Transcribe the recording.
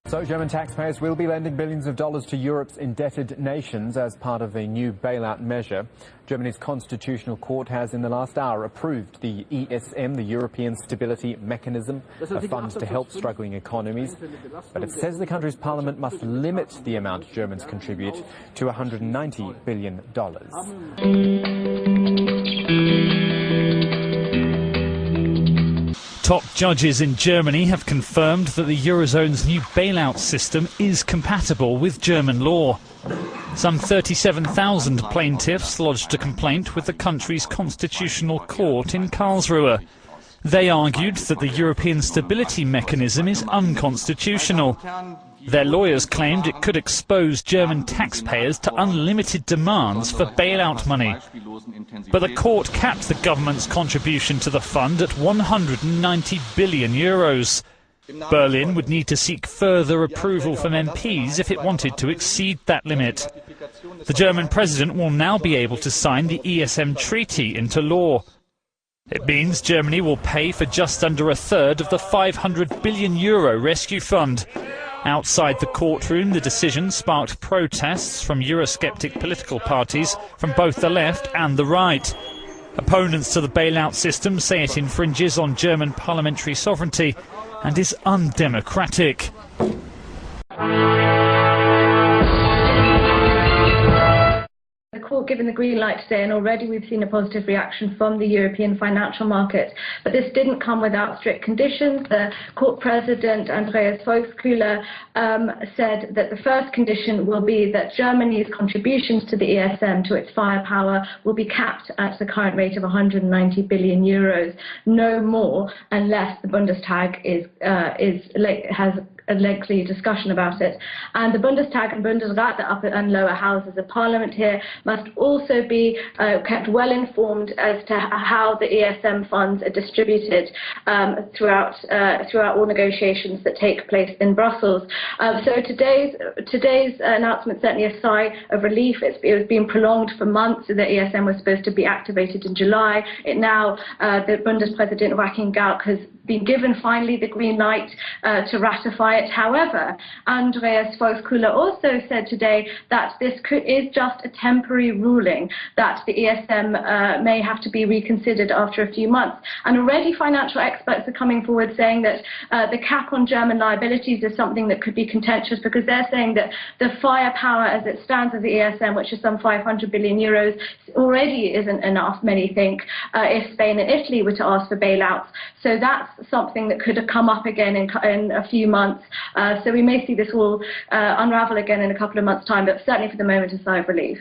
So German taxpayers will be lending billions of dollars to Europe's indebted nations as part of a new bailout measure. Germany's Constitutional Court has in the last hour approved the ESM, the European Stability Mechanism, a fund to help struggling economies. But it says the country's parliament must limit the amount Germans contribute to $190 billion. Top judges in Germany have confirmed that the Eurozone's new bailout system is compatible with German law. Some 37,000 plaintiffs lodged a complaint with the country's Constitutional Court in Karlsruhe. They argued that the European Stability Mechanism is unconstitutional. Their lawyers claimed it could expose German taxpayers to unlimited demands for bailout money. But the court capped the government's contribution to the fund at €190 billion. Berlin would need to seek further approval from MPs if it wanted to exceed that limit. The German president will now be able to sign the ESM treaty into law. It means Germany will pay for just under a third of the €500 billion rescue fund. Outside the courtroom, the decision sparked protests from Eurosceptic political parties from both the left and the right. Opponents to the bailout system say it infringes on German parliamentary sovereignty and is undemocratic. The court given the green light today, and already we've seen a positive reaction from the European financial market. But this didn't come without strict conditions. The court president, Andreas Volkskühler, said that the first condition will be that Germany's contributions to the ESM, to its firepower, will be capped at the current rate of €190 billion, no more, unless the Bundestag has a lengthy discussion about it. And the Bundestag and Bundesrat, the upper and lower houses of parliament here, must also be kept well informed as to how the ESM funds are distributed throughout all negotiations that take place in Brussels. So today's announcement certainly a sigh of relief. It was being prolonged for months. The ESM was supposed to be activated in July. The Bundespräsident Joachim Gauck has been given finally the green light to ratify it. However, Andreas Volkskühler also said today that this is just a temporary ruling, that the ESM may have to be reconsidered after a few months. And already financial experts are coming forward saying that the cap on German liabilities is something that could be contentious, because they're saying that the firepower as it stands of the ESM, which is some €500 billion, already isn't enough, many think, if Spain and Italy were to ask for bailouts. So that's something that could have come up again in a few months. So we may see this all unravel again in a couple of months' time, but certainly for the moment a sigh of relief.